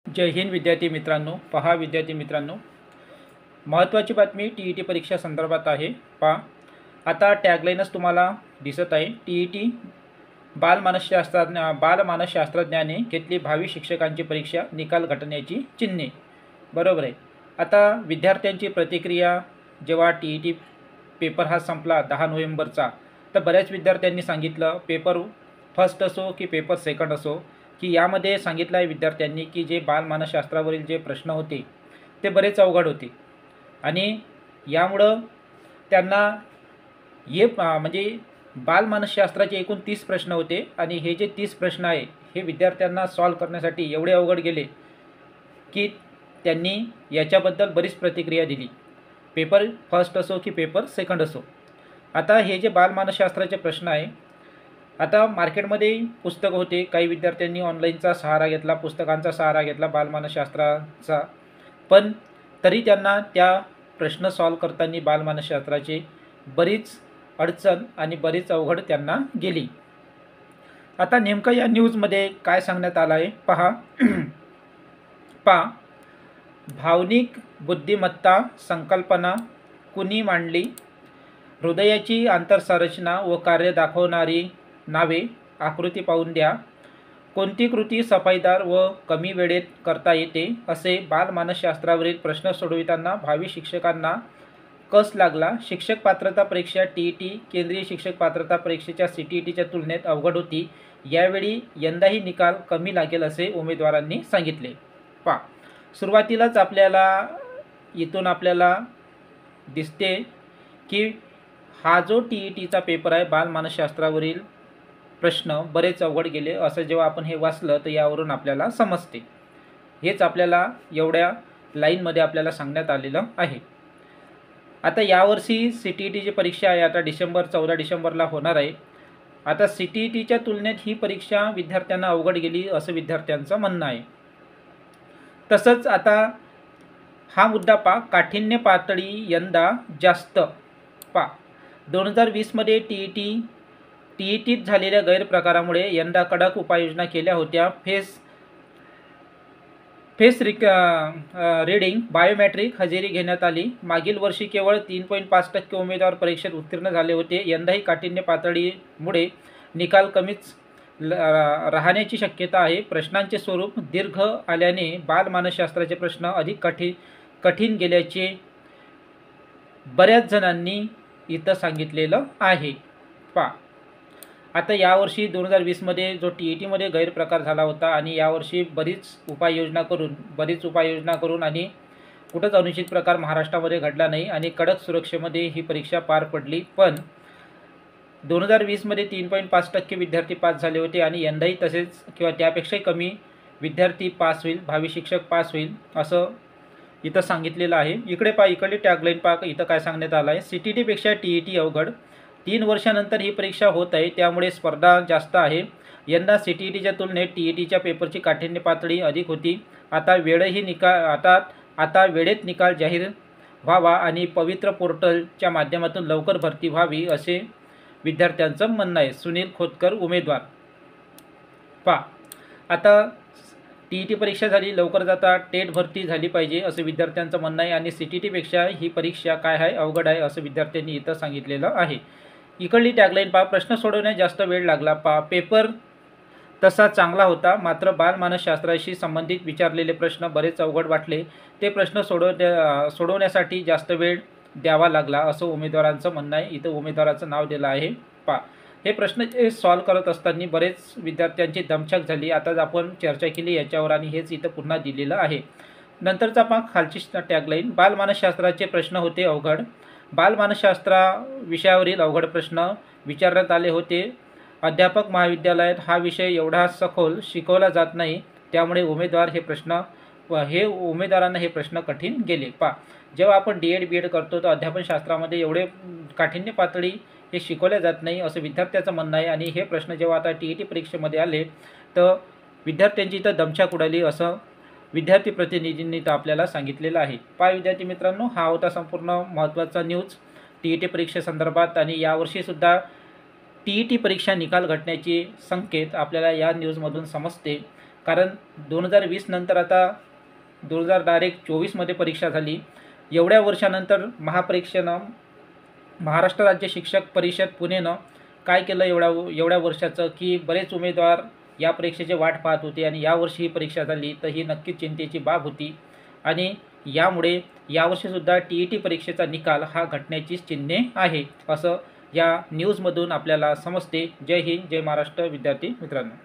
जय हिंद विद्यार्थी मित्रांनो। पहा विद्यार्थी मित्रांनो, महत्त्वाची बातमी टी ई टी परीक्षा संदर्भात आहे। पहा, आता टॅगलाईनच तुम्हाला दिसत आहे। टी ई टी बालमानसशास्त्रज्ञाने घेतली भावी शिक्षकांची परीक्षा निकाल घटनेची चिन्हे। बरोबर आहे। आता विद्यार्थ्यांची प्रतिक्रिया जेव्हा टी ई टी पेपर हा संपला 10 नोव्हेंबरचा, तर बऱ्याच विद्यार्थ्यांनी सांगितलं, पेपर फर्स्ट असो की पेपर सेकंड असो, की यामध्ये सांगितलं आहे विद्यार्थ्यांनी की जे बालमानसशास्त्रावरील जे प्रश्न होते ते बरेच अवघड होते आणि यामुळं त्यांना म्हणजे बालमानसशास्त्राचे एकूण 30 प्रश्न होते आणि हे जे 30 प्रश्न आहे हे विद्यार्थ्यांना सॉल्व करण्यासाठी एवढे अवघड गेले की त्यांनी याच्याबद्दल बरीच प्रतिक्रिया दिली, पेपर फर्स्ट असो की पेपर सेकंड असो। आता हे जे बालमानसशास्त्राचे प्रश्न आहे, आता मार्केटमध्ये पुस्तकं होते, काही विद्यार्थ्यांनी ऑनलाईनचा सहारा घेतला, पुस्तकांचा सहारा घेतला बालमानसशास्त्राचा, पण तरी त्यांना त्या प्रश्न सॉल्व करताना बालमानसशास्त्राचे बरीच अडचण आणि बरीच अवघड त्यांना गेली। आता नेमकं या न्यूजमध्ये काय सांगण्यात आलं आहे पहा। भावनिक बुद्धिमत्ता संकल्पना कुणी मांडली? हृदयाची आंतरसंरचना व कार्य दाखवणारी नावे आकृती पाहून द्या। कोणती कृती सफाईदार व कमी वेळेत करता येते? असे बालमानसशास्त्रावरील प्रश्न सोडविताना भावी शिक्षकांना कस लागला? शिक्षक पात्रता परीक्षा टी केंद्रीय शिक्षक पात्रता परीक्षेच्या CTETच्या तुलनेत अवघड होती। यावेळी यंदाही निकाल कमी लागेल असे उमेदवारांनी सांगितले। पहा, सुरुवातीलाच इथून आपल्याला दिसते की हा जो TETचा पेपर आहे बालमानसशास्त्रावरील प्रश्न बरेच अवघड गेले असं जेव्हा आपण हे वाचलं तर यावरून आपल्याला समजते। हेच आपल्याला एवढ्या लाईनमध्ये आपल्याला सांगण्यात आलेलं आहे। आता यावर्षी CTETची परीक्षा आहे, आता 14 डिसेंबरला होणार आहे। आता CTETच्या तुलनेत ही परीक्षा विद्यार्थ्यांना अवघड गेली असं विद्यार्थ्यांचं म्हणणं आहे। तसंच आता हा मुद्दा पहा, काठिण्य पातळी यंदा जास्त। पहा, 2020 मध्ये TETत झालेल्या गैरप्रकारामुळे यंदा कडक उपाययोजना केल्या होत्या। फेस रीडिंग, बायोमेट्रिक हजेरी घेण्यात आली। मागील वर्षी केवळ 3.5% उमेदवार परीक्षेत उत्तीर्ण झाले होते। यंदाही काठिण्य पातळीमुळे निकाल कमीच राहण्याची शक्यता आहे। प्रश्नांचे स्वरूप दीर्घ आल्याने बालमानसशास्त्राचे प्रश्न अधिक कठीण गेल्याचे बऱ्याच जणांनी इथं सांगितलेलं आहे। पहा, आता यावर्षी 2020 मध्ये जो TETमध्ये गैरप्रकार झाला होता आणि यावर्षी बरीच उपाययोजना करून आणि कुठंच अनुचित प्रकार महाराष्ट्रामध्ये घडला नाही आणि कडक सुरक्षेमध्ये ही परीक्षा पार पडली। पण 2020 मध्ये 3.5% विद्यार्थी पास झाले होते आणि यंदाही तसेच किंवा त्यापेक्षाही कमी विद्यार्थी पास होईल, भावी शिक्षक पास होईल असं इथं सांगितलेलं आहे। इकडे पहा, इकडे टॅगलाईन पहा, इथं काय सांगण्यात आलं आहे, CTETपेक्षा TET अवघड। 3 वर्षानंतर ही परीक्षा होत आहे, त्यामुळे स्पर्धा जास्त आहे। यंदा CTETच्या तुलनेत TETच्या पेपरची काठिण्य पातळी अधिक होती। आता वेळेत निकाल जाहीर व्हावा आणि पवित्र पोर्टलच्या माध्यमातून लवकर भरती व्हावी असे विद्यार्थ्यांचं म्हणणं आहे। सुनील खोतकर उमेदवार। पहा, आता TET परीक्षा झाली, लवकर जाता टेट भरती झाली पाहिजे असं विद्यार्थ्यांचं म्हणणं आहे आणि CTETपेक्षा ही परीक्षा काय आहे, अवघड आहे असं विद्यार्थ्यांनी इथं सांगितलेलं आहे। इकडली टॅगलाईन पहा, प्रश्न सोडवण्यास जास्त वेळ लागला। पहा, पेपर तसा चांगला होता, मात्र बालमानसशास्त्राशी संबंधित विचारलेले प्रश्न बरेच अवघड वाटले। ते प्रश्न सोडवण्यासाठी जास्त वेळ द्यावा लागला असं उमेदवारांचं म्हणणं आहे। इथं उमेदवाराचं नाव दिलं आहे। पहा, हे प्रश्न सॉल्व करत असताना बरेच विद्यार्थ्यांची दमछाक झाली। आताच आपण चर्चा केली याच्यावर आणि हेच इथं पुन्हा दिलेलं आहे। नंतरचा पहा, खालची टॅगलाईन, बालमानसशास्त्राचे प्रश्न होते अवघड। बालमानसशास्त्र विषयावरील अवघड प्रश्न विचारण्यात आले होते। अध्यापक महाविद्यालयात हा विषय एवढा सखोल शिकवला जात नाही, त्यामुळे उमेदवारांना हे प्रश्न कठीण गेले। पहा, जेव्हा आपण DED BED करतो तर अध्यापनशास्त्रामध्ये एवढे काठिण्य पातळी हे शिकवल्या जात नाही असं विद्यार्थ्याचं म्हणणं आहे आणि हे प्रश्न जेव्हा आता TET परीक्षेमध्ये आले तर विद्यार्थ्यांची इथं दमछाक उडाली असं विद्यार्थी प्रतिनिधींनी तर आपल्याला सांगितलेलं आहे। पहा विद्यार्थी मित्रांनो, हा होता संपूर्ण महत्त्वाचा न्यूज TET परीक्षेसंदर्भात आणि यावर्षीसुद्धा TET परीक्षा निकाल घटण्याचे संकेत आपल्याला या न्यूजमधून समजते। कारण 2020 नंतर आता 2024मध्ये परीक्षा झाली. एवढ्या वर्षानंतर महापरीक्षेनं महाराष्ट्र राज्य शिक्षक परिषद पुणेनं काय केलं एवढ्या वर्षाचं, की बरेच उमेदवार या परीक्षेची वाट पाहत होते आणि यावर्षी ही परीक्षा झाली, तर ही नक्कीच चिंतेची बाब होती. आणि यामुळे यावर्षीसुद्धा TET परीक्षेचा निकाल हा घटण्याचीच चिन्हे आहे, असं या न्यूजमधून आपल्याला समजते. जय हिंद, जय महाराष्ट्र विद्यार्थी मित्रांनो.